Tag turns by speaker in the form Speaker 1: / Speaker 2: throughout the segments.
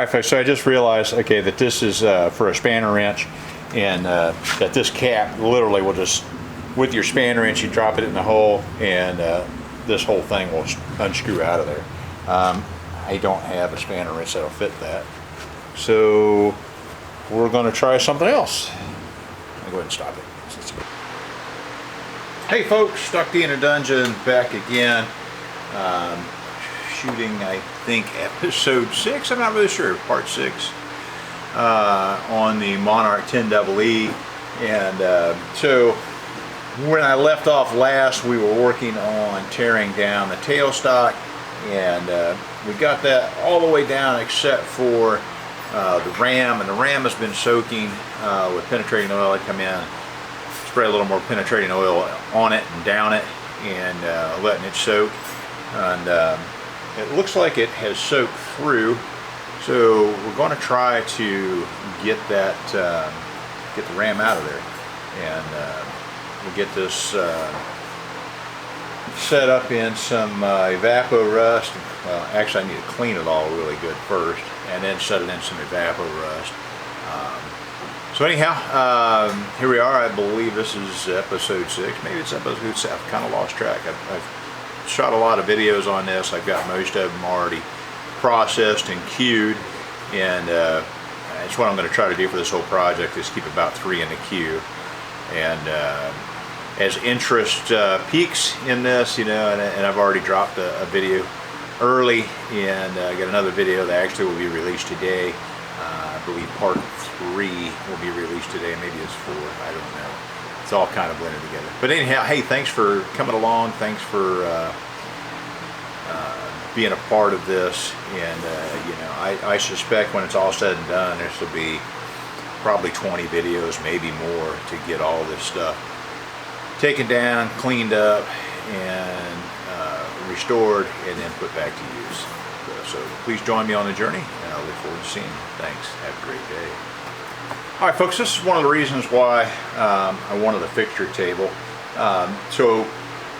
Speaker 1: Alright folks, so I just realized, okay, that this is for a spanner wrench, and that this cap literally will just, with your spanner wrench, you drop it in the hole, and this whole thing will unscrew out of there. I don't have a spanner wrench that'll fit that. So we're going to try something else. I'll go ahead and stop it. Hey folks, Stuck D in a Dungeon back again. Shooting, I think, episode 6, I'm not really sure, part 6, on the Monarch 10EE. And so when I left off last, we were working on tearing down the tailstock, and we got that all the way down except for the ram, and the ram has been soaking with penetrating oil. I come in, spray a little more penetrating oil on it and down it, and letting it soak, and it looks like it has soaked through. So we're going to try to get that, get the ram out of there, and we'll get this set up in some evapor rust. Well, actually I need to clean it all really good first, and then set it in some evapor rust. So anyhow, here we are. I believe this is episode 6. Maybe it's episode 7. I've kind of lost track. I've shot a lot of videos on this. I've got most of them already processed and queued, and that's what I'm going to try to do for this whole project, is keep about 3 in the queue. And as interest peaks in this, you know, and I've already dropped a video early, and I got another video that actually will be released today. I believe part 3 will be released today, maybe it's 4, I don't know. It's all kind of blended together. But anyhow, hey, thanks for coming along. Thanks for being a part of this. And you know, I suspect when it's all said and done, this will be probably 20 videos, maybe more, to get all this stuff taken down, cleaned up, and restored, and then put back to use. So please join me on the journey, and I look forward to seeing you. Thanks. Have a great day. Alright folks, this is one of the reasons why I wanted the fixture table. So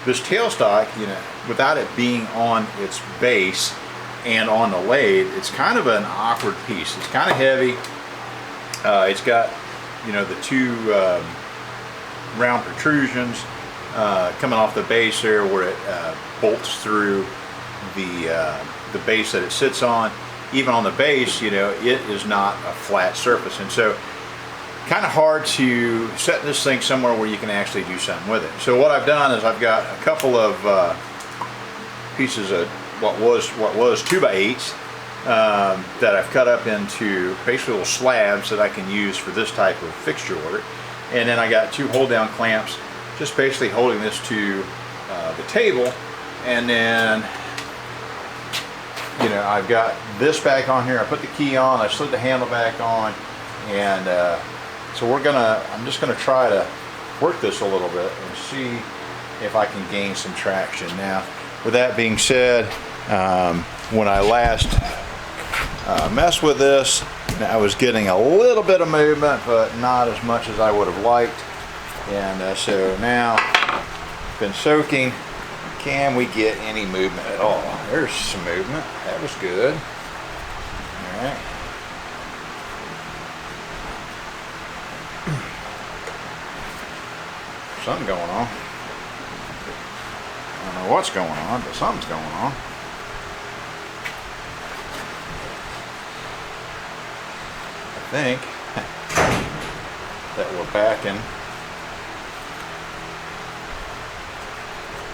Speaker 1: this tailstock, you know, without it being on its base and on the lathe, it's kind of an awkward piece. It's kind of heavy. It's got, you know, the 2 round protrusions coming off the base there, where it bolts through the base that it sits on. Even on the base, you know, it is not a flat surface, and so kind of hard to set this thing somewhere where you can actually do something with it. So what I've done is I've got a couple of pieces of what was 2x8s that I've cut up into basically little slabs that I can use for this type of fixture work, and then I got 2 hold down clamps, just basically holding this to the table. And then, you know, I've got this back on here. I put the key on, I slid the handle back on, and so I'm just gonna try to work this a little bit and see if I can gain some traction. Now, with that being said, when I last messed with this, I was getting a little bit of movement, but not as much as I would have liked. And so now, been soaking. Can we get any movement at all? There's some movement. That was good. All right. Something going on. I don't know what's going on, but something's going on. I think that we're backing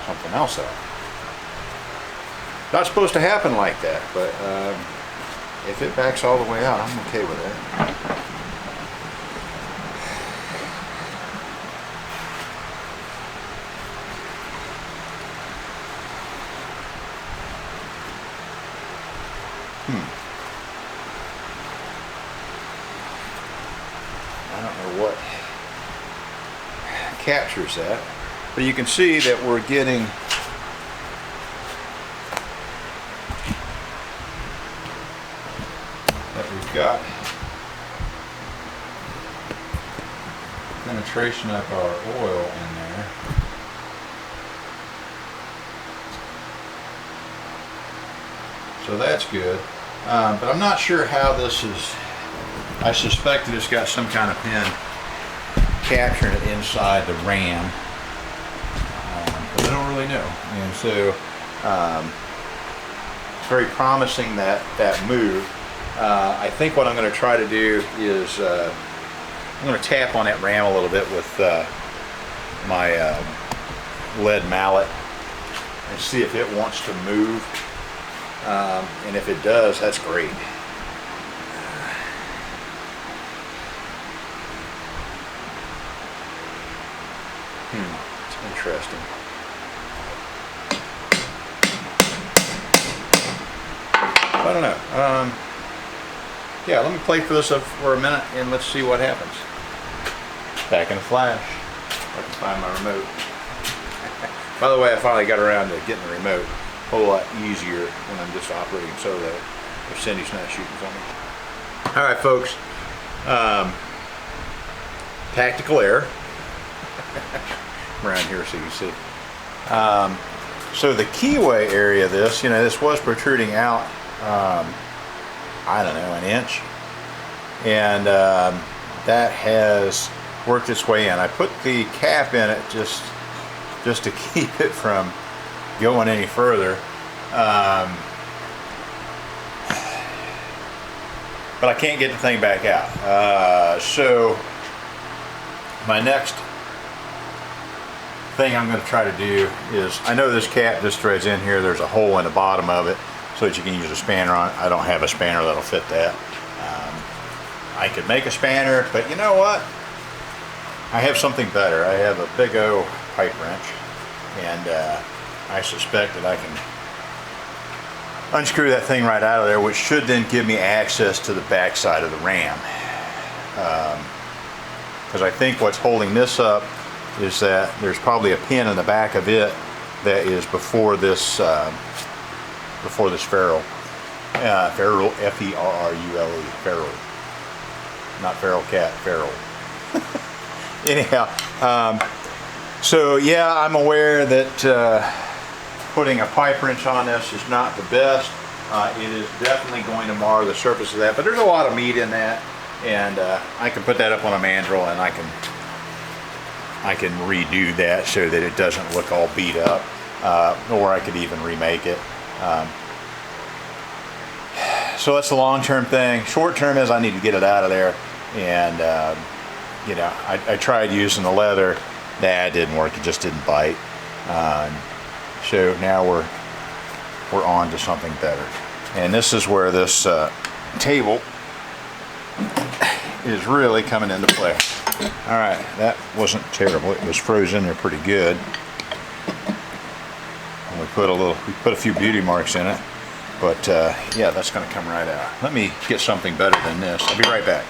Speaker 1: something else up. Not supposed to happen like that, but if it backs all the way out, I'm okay with it. I don't know what captures that, but you can see that we're getting that we've got penetration of our oil in there. So that's good. but I'm not sure how this is. I suspect that it's got some kind of pin capturing it inside the RAM, but I don't really know. And so it's very promising that move. I think what I'm going to try to do is I'm going to tap on that RAM a little bit with my lead mallet and see if it wants to move. And if it does, that's great. It's interesting. I don't know. Yeah, let me play for this for a minute and let's see what happens. Back in the flash. I can find my remote. By the way, I finally got around to getting the remote. A whole lot easier when I'm just operating solo if Cindy's not shooting for me. Alright folks, tactical error. Around here so you can see. So the keyway area of this, you know, this was protruding out, I don't know, an inch. And that has worked its way in. I put the cap in it just to keep it from going any further. But I can't get the thing back out. So my next thing I'm going to try to do is, I know this cap just threads in here, there's a hole in the bottom of it so that you can use a spanner on it. I don't have a spanner that'll fit that. I could make a spanner, but you know what? I have something better. I have a big O pipe wrench, and I suspect that I can unscrew that thing right out of there, which should then give me access to the back side of the RAM. Because I think what's holding this up is that there's probably a pin in the back of it that is before this ferrule. Ferrule, F-E-R-R-U-L-E, ferrule. Not feral cat, ferrule. Anyhow, so yeah, I'm aware that putting a pipe wrench on this is not the best. It is definitely going to mar the surface of that, but there's a lot of meat in that, and I can put that up on a mandrel and I can redo that so that it doesn't look all beat up, or I could even remake it. So that's the long-term thing. Short-term is I need to get it out of there, and you know, I tried using the leather. That didn't work. It just didn't bite. So now we're on to something better. And this is where this table is really coming into play. All right, that wasn't terrible. It was frozen there pretty good. And we put a few beauty marks in it. But yeah, that's going to come right out. Let me get something better than this. I'll be right back.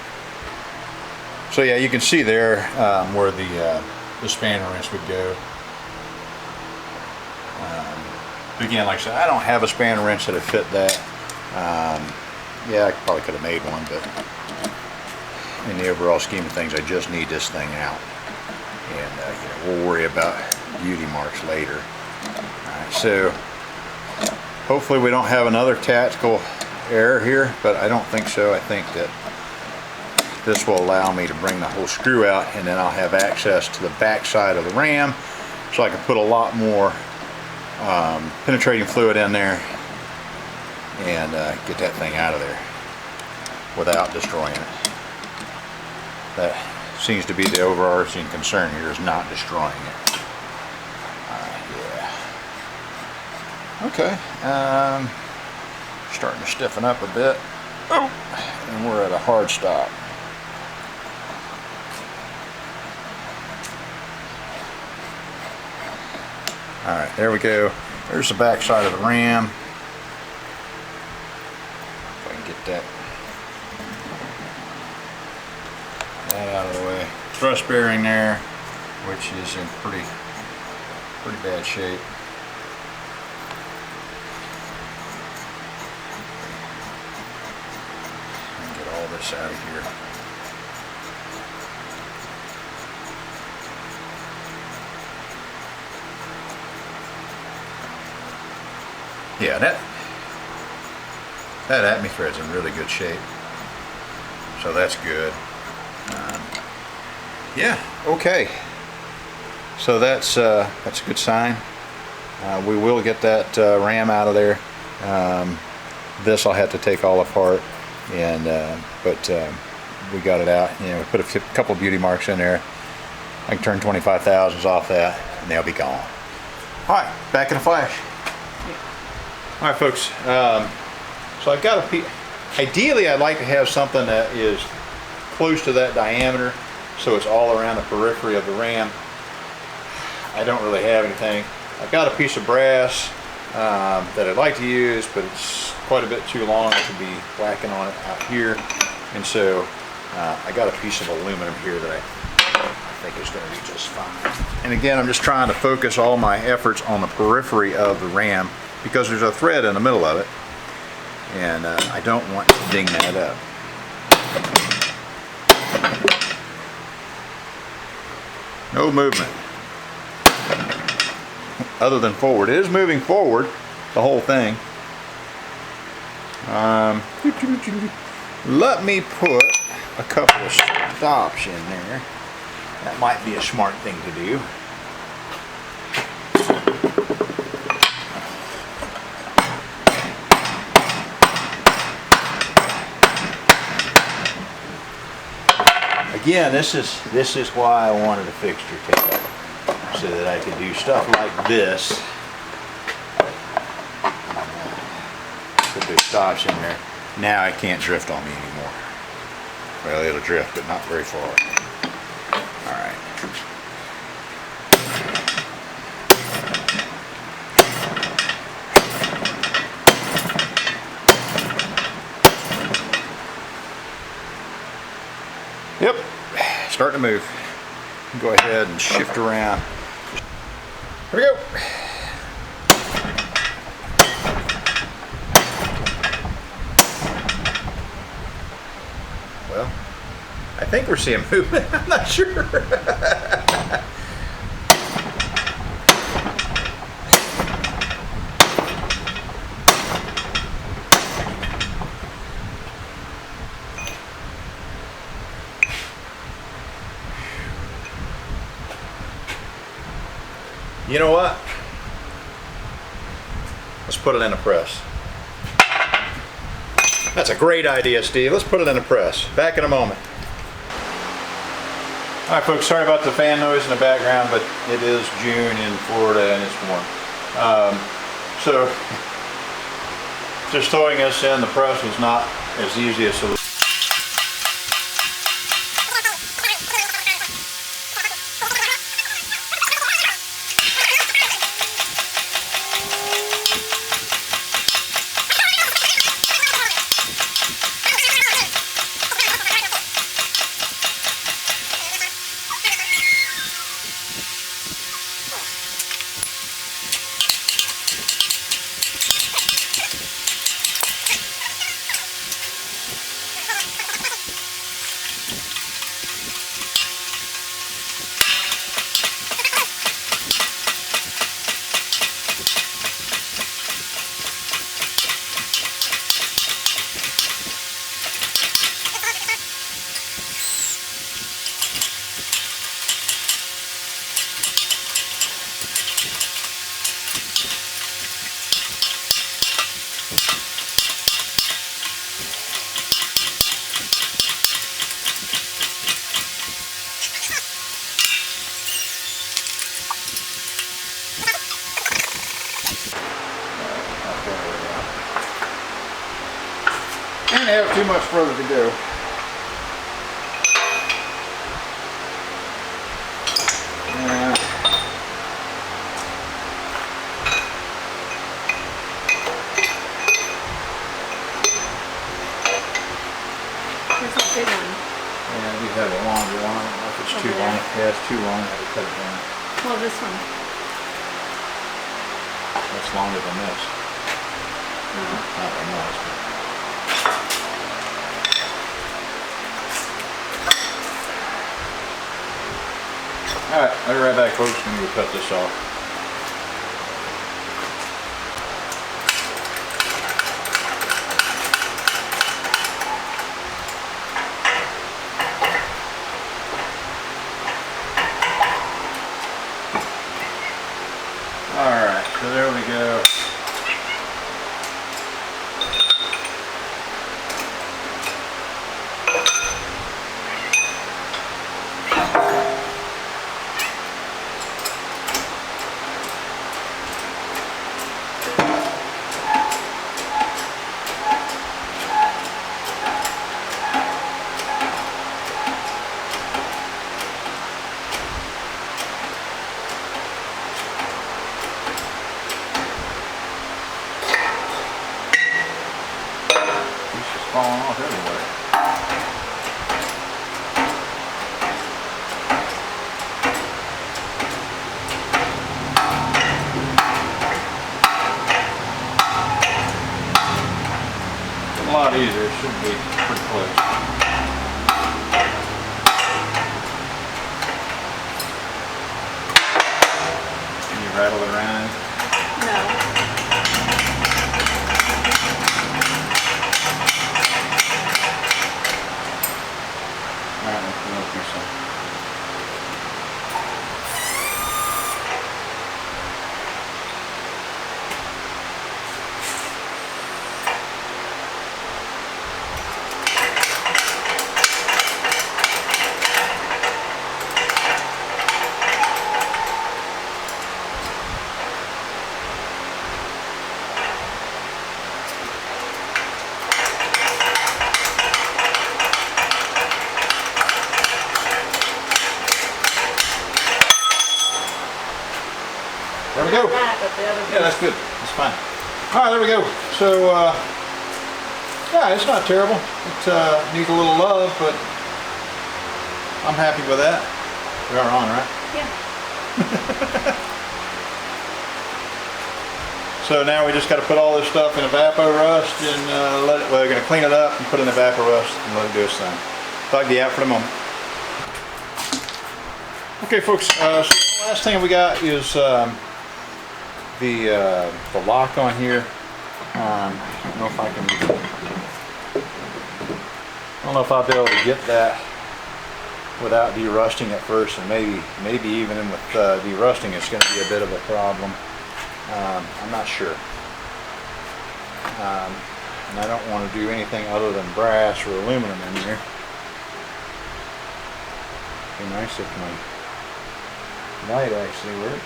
Speaker 1: So yeah, you can see there where the spanner wrench would go. Again, like I said, I don't have a spanner wrench that would fit that. Yeah, I probably could have made one, but in the overall scheme of things, I just need this thing out. And you know, we'll worry about beauty marks later. Alright, so hopefully we don't have another tactical error here, but I don't think so. I think that this will allow me to bring the whole screw out, and then I'll have access to the back side of the RAM, so I can put a lot more penetrating fluid in there and get that thing out of there without destroying it. That seems to be the overarching concern here, is not destroying it. Yeah. Okay. Starting to stiffen up a bit. Oh, and we're at a hard stop. Alright, there we go. There's the back side of the RAM. If I can get that out of the way. Thrust bearing there, which is in pretty bad shape. Get all this out of here. Yeah, That Atme thread's in really good shape, so that's good. Yeah, okay. So that's a good sign. We will get that ram out of there. This I'll have to take all apart, and but we got it out. You know, we put a couple beauty marks in there. I can turn 25,000s off that, and they'll be gone. All right, back in a flash. All right, folks. So I've got a piece. Ideally, I'd like to have something that is close to that diameter, so it's all around the periphery of the ram. I don't really have anything. I've got a piece of brass that I'd like to use, but it's quite a bit too long to be whacking on it out here. And so I got a piece of aluminum here that I think is going to be just fine. And again, I'm just trying to focus all my efforts on the periphery of the ram because there's a thread in the middle of it. And I don't want to ding that up. No movement. Other than forward. It is moving forward, the whole thing. Let me put a couple of stops in there. That might be a smart thing to do. Again, this is why I wanted a fixture tape, so that I could do stuff like this. Put those stops in there. Now it can't drift on me anymore. Well, it'll drift, but not very far. All right. Yep, starting to move. Go ahead and shift around. Here we go. Well, I think we're seeing movement. I'm not sure. You know what? Let's put it in a press. That's a great idea, Steve. Let's put it in a press. Back in a moment. All right, folks, sorry about the fan noise in the background, but it is June in Florida and it's warm. So just throwing this in the press was not as easy a solution. And have too much further to go.
Speaker 2: There's a big one.
Speaker 1: Yeah, we have a longer one. I don't know if it's too long. Yeah, it's too long. I have to cut it down.
Speaker 2: Well, this one.
Speaker 1: That's longer than this. Not that much. But... Alright, I'll be right back, folks. I'm going to cut this off. So there we go. Falling off everywhere. A lot easier, it should be pretty close. Can you rattle it around?
Speaker 2: No. There we go. Yeah, that's good. That's fine. All right, there we go. So, yeah, it's not terrible. It needs a little love, but I'm happy with that. We are on, right? Yeah.
Speaker 1: So now we just got to put all this stuff in evapor rust and let it. Well, we're going to clean it up and put it in evapor rust and let it do its thing. So I'll be out for the moment. Okay, folks. So the last thing we got is the lock on here. I don't know if I can. I don't know if I'll be able to get that without derusting at first, and maybe even with derusting, it's going to be a bit of a problem. I'm not sure. And I don't want to do anything other than brass or aluminum in here. It'd be nice if my light actually worked.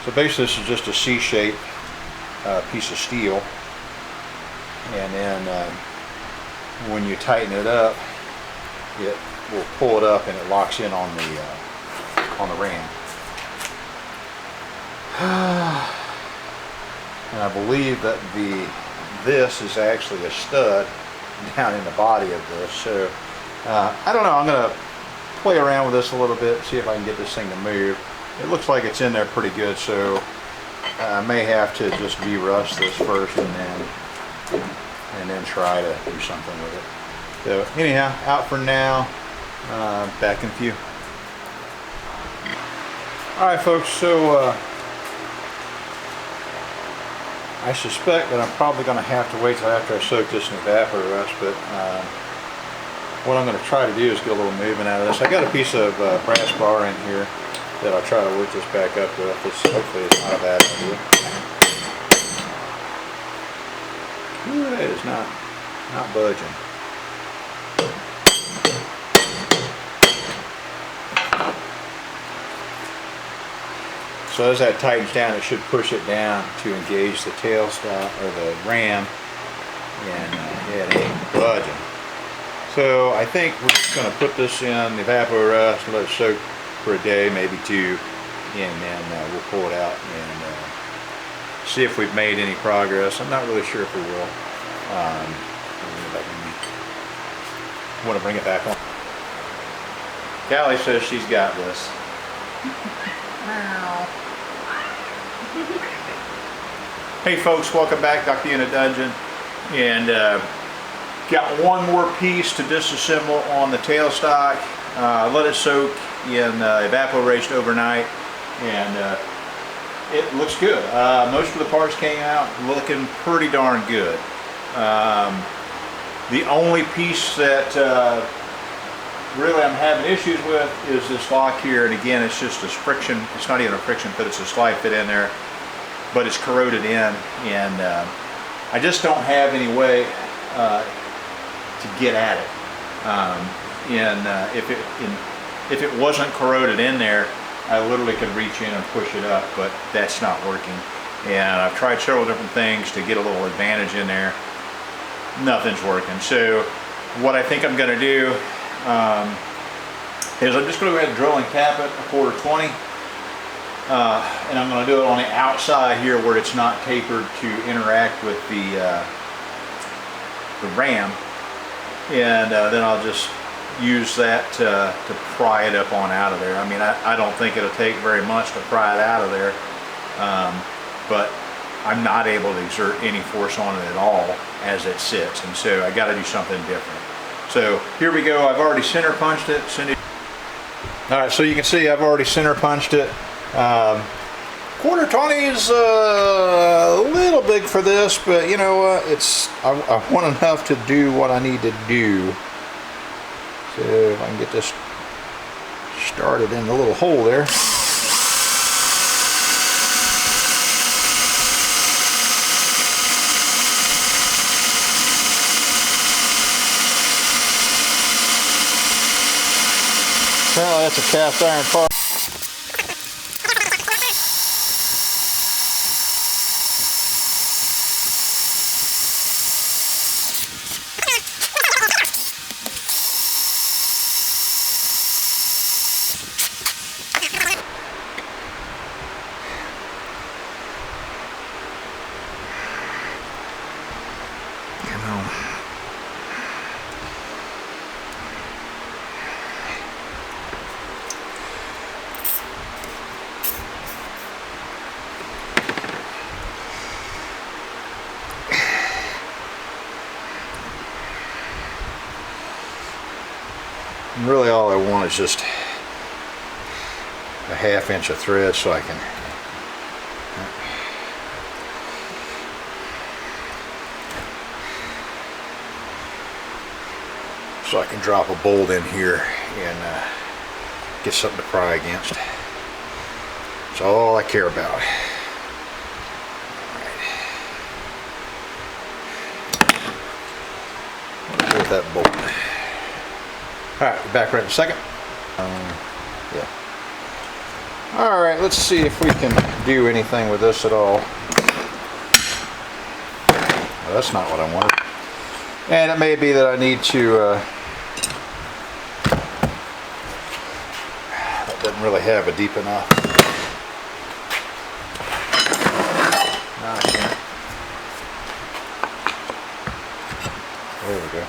Speaker 1: So basically this is just a C-shaped piece of steel, and then when you tighten it up, it will pull it up and it locks in on the ram. And I believe that this is actually a stud down in the body of this. So I don't know, I'm going to play around with this a little bit, see if I can get this thing to move. It looks like it's in there pretty good, so I may have to just derust this first and then try to do something with it. So anyhow, out for now. Back in a few. Alright folks, so I suspect that I'm probably going to have to wait till after I soak this in evapor rust, but what I'm going to try to do is get a little movement out of this. I got a piece of brass bar in here that I'll try to work this back up with. Hopefully it's not a bad idea. Ooh, that is not budging. So as that tightens down, it should push it down to engage the tailstock or the ram, and yeah, it ain't budging. So I think we're just going to put this in the evapor rust, let it soak for a day, maybe two, and then we'll pull it out and see if we've made any progress. I'm not really sure if we will. Want to bring it back on. Callie says she's got this. Hey folks, welcome back. Dr. in a Dungeon, and got one more piece to disassemble on the tailstock. Let it soak in evaporation overnight, and it looks good. Most of the parts came out looking pretty darn good. The only piece that really I'm having issues with is this lock here, and again, it's just this friction. It's not even a friction fit, it's a slide fit in there, but it's corroded in, and I just don't have any way to get at it. If it wasn't corroded in there, I literally could reach in and push it up, but that's not working. And I've tried several different things to get a little advantage in there. Nothing's working. So what I think I'm going to do is I'm just going to go ahead and drill and cap it a 1/4 20. And I'm going to do it on the outside here where it's not tapered to interact with the ram. And then I'll just use that to pry it up on out of there. I mean, I don't think it'll take very much to pry it out of there, but I'm not able to exert any force on it at all as it sits, and so I got to do something different. So here we go. I've already center punched it. All right, so you can see I've already center punched it. 1/4 20 is a little big for this, but you know what? I want enough to do what I need to do. So if I can get this started in the little hole there. Apparently that's a cast iron part. And really all I want is just a 1/2 inch of thread so I can drop a bolt in here and get something to pry against. That's all I care about. Alright. With that bolt. Alright, back right in a second. Yeah. Alright, let's see if we can do anything with this at all. Well, that's not what I wanted. And it may be that I need to that doesn't really have a deep enough. No, I can't. There we go.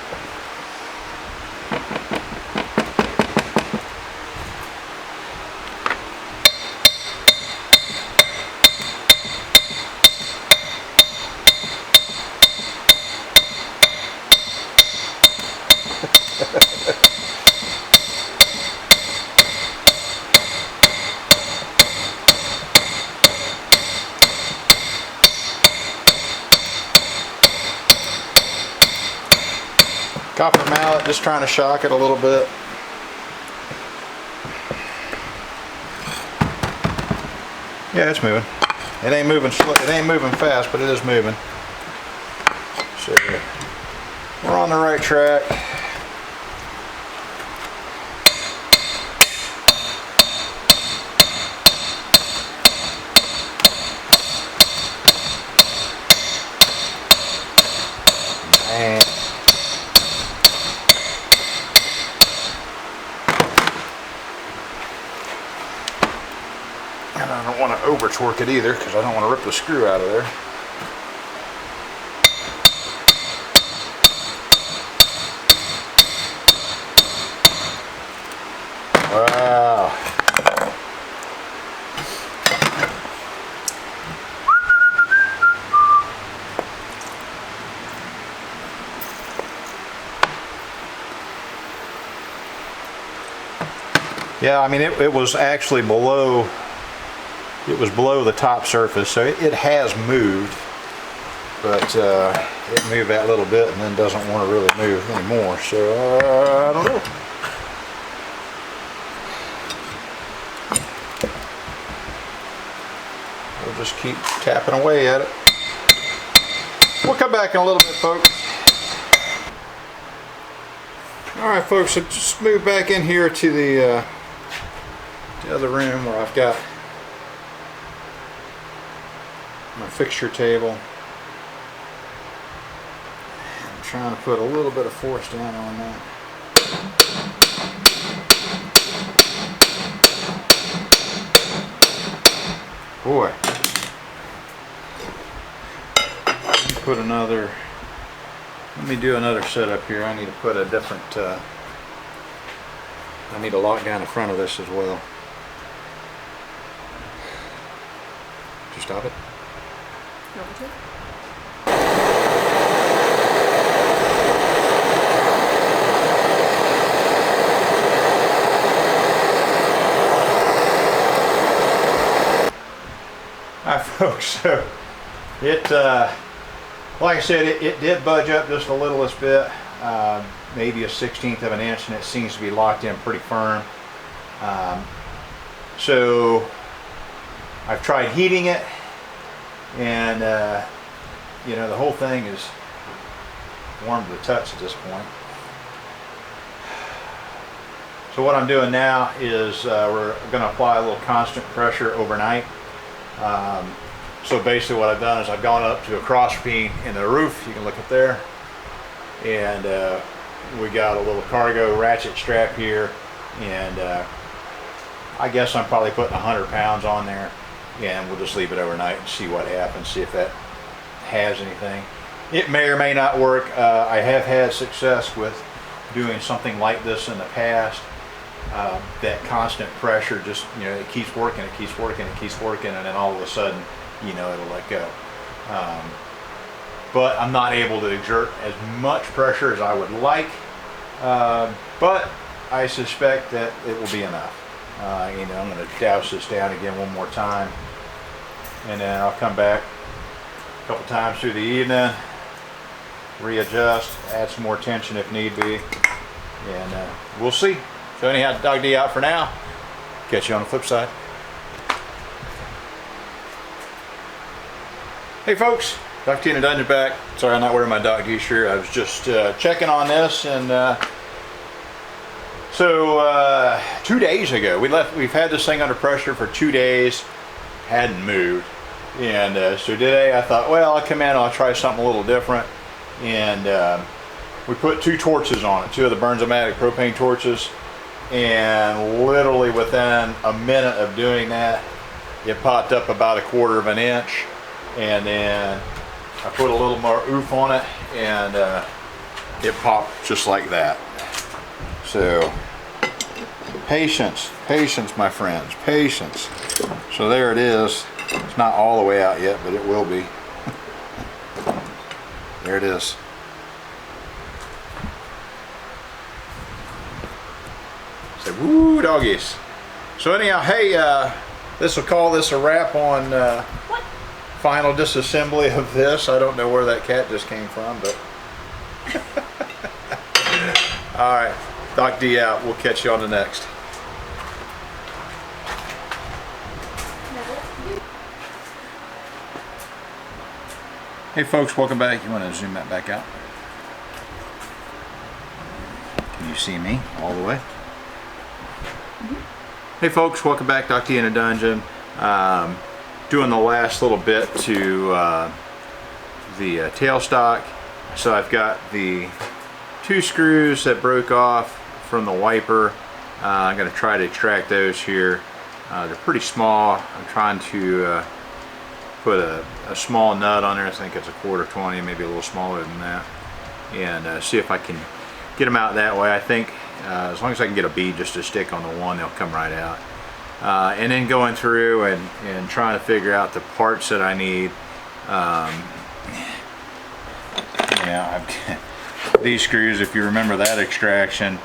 Speaker 1: Copper mallet, just trying to shock it a little bit. Yeah, it's moving. It ain't moving slow. It ain't moving fast, but it is moving. So we're on the right track. Man. And I don't want to over torque it either because I don't want to rip the screw out of there. Wow. Yeah, I mean it was actually below. It was below the top surface, so it has moved, but it moved that little bit and then doesn't want to really move anymore. So I don't know.
Speaker 2: just keep tapping away at it. We'll come back in a little bit, folks. Alright folks, so just move back in here to the other room where I've got my fixture table. I'm trying to put a little bit of force down on that. Boy. Let me do another setup here. I need to put a different, I need to lock down the front of this as well. Did you stop it?
Speaker 3: You want me to?
Speaker 2: Alright folks, so it, like I said, it did budge up just a littlest bit, maybe a 1/16 of an inch, and it seems to be locked in pretty firm. So I've tried heating it, and you know, the whole thing is warm to the touch at this point. So what I'm doing now is we're going to apply a little constant pressure overnight. So basically what I've done is I've gone up to a cross beam in the roof. You can look up there, and we got a little cargo ratchet strap here, and I guess I'm probably putting 100 pounds on there, and we'll just leave it overnight and see what happens, see if that has anything. It may or may not work. I have had success with doing something like this in the past. That constant pressure, just, you know, it keeps working, it keeps working, it keeps working, and then all of a sudden, you know, it'll let go. But I'm not able to exert as much pressure as I would like, but I suspect that it will be enough. You know, I'm going to douse this down again one more time, and then I'll come back a couple times through the evening, readjust, add some more tension if need be, and we'll see. So anyhow, Dog D out for now. Catch you on the flip side. Hey folks, Dr. T in the dungeon back. Sorry I'm not wearing my Dog D shirt. I was just checking on this, and so 2 days ago we've had this thing under pressure for 2 days, hadn't moved, and so today I thought, well, I'll come in, I'll try something a little different, and we put 2 torches on it, 2 of the Burns-O-Matic propane torches, and literally within a minute of doing that, it popped up about 1/4 of an inch. And then I put a little more oomph on it, and it popped just like that. So patience, patience, my friends, patience. So there it is. It's not all the way out yet, but it will be. There it is. Say woo doggies. So anyhow, hey, this will call this a wrap on final disassembly of this. I don't know where that cat just came from, but all right, Doc D out. We'll catch you on the next. Hey folks, welcome back. You want to zoom that back out? Can you see me all the way? Hey folks, welcome back. Doc D in the dungeon. Doing the last little bit to the tailstock. So I've got the 2 screws that broke off from the wiper. I'm going to try to extract those here. They're pretty small. I'm trying to put a small nut on there. I think it's a 1/4 20, maybe a little smaller than that, and see if I can get them out that way. I think as long as I can get a bead just to stick on the one, they'll come right out. And then going through and trying to figure out the parts that I need. These screws, if you remember that extraction,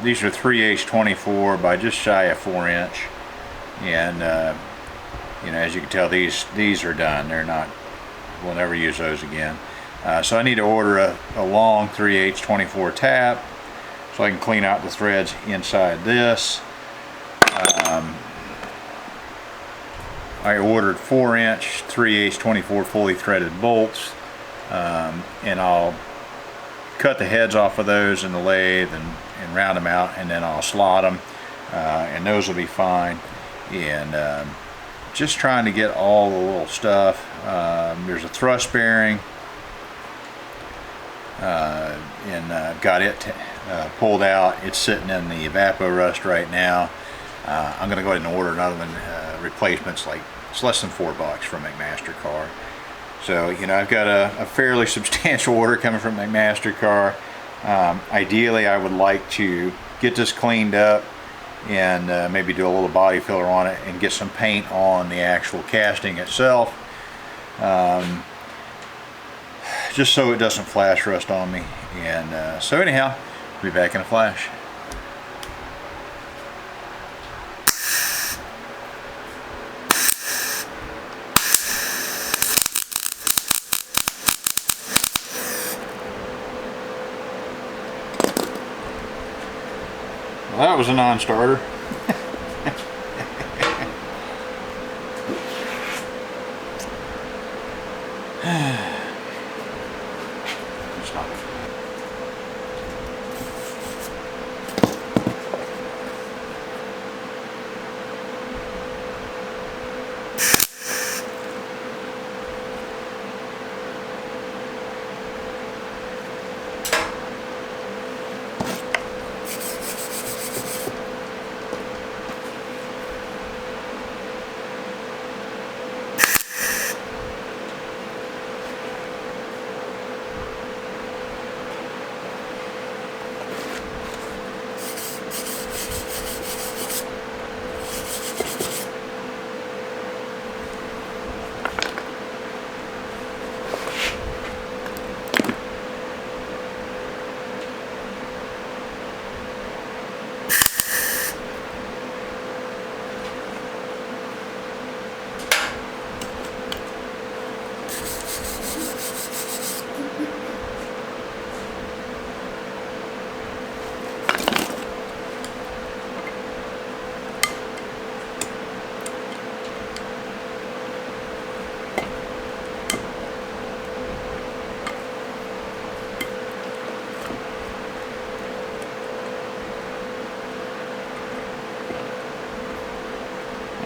Speaker 2: these are 3/8 by just shy of 4 inch, and you know, as you can tell, these are done. They're not. We'll never use those again. So I need to order a long 3/8 tap so I can clean out the threads inside this.
Speaker 1: I ordered 4-inch 3/8 24 fully threaded bolts, and I'll cut the heads off of those in the lathe and round them out, and then I'll slot them, and those will be fine. And just trying to get all the little stuff. There's a thrust bearing, and I've got it pulled out. It's sitting in the evapor rust right now. I'm going to go ahead and order another one, replacements. Like, it's less than $4 from McMaster-Carr. So, you know, I've got a fairly substantial order coming from McMaster-Carr. Ideally, I would like to get this cleaned up and maybe do a little body filler on it and get some paint on the actual casting itself, just so it doesn't flash rust on me. And so anyhow, I'll be back in a flash. Well, that was a non-starter. Stop.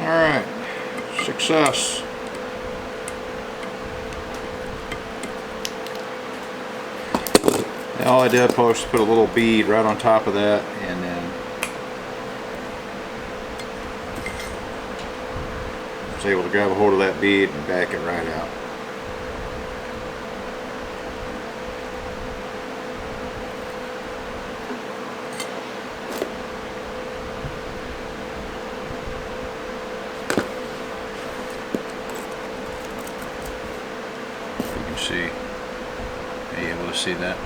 Speaker 1: Alright, success. Now all I did was put a little bead right on top of that, and then I was able to grab a hold of that bead and back it right out. See, are you able to see that?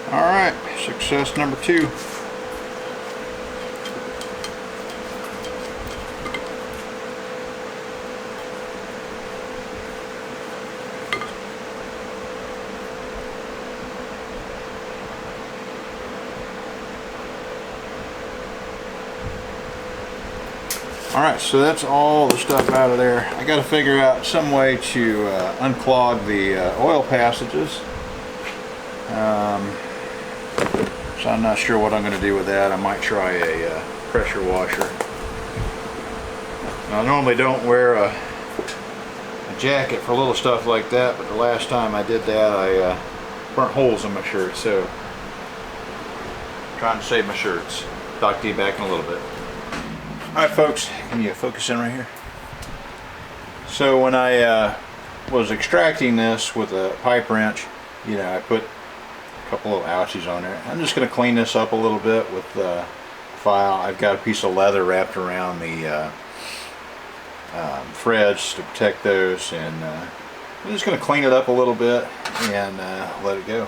Speaker 1: Alright, success number 2. Alright, so that's all the stuff out of there. I got to figure out some way to unclog the oil passages. So I'm not sure what I'm going to do with that. I might try a pressure washer. Now, I normally don't wear a jacket for little stuff like that, but the last time I did that I burnt holes in my shirt, so trying to save my shirts. Talk to you back in a little bit. Alright folks, can you focus in right here? So when I was extracting this with a pipe wrench, you know, I put a couple of ouchies on there. I'm just going to clean this up a little bit with the file. I've got a piece of leather wrapped around the threads to protect those, and I'm just going to clean it up a little bit and let it go.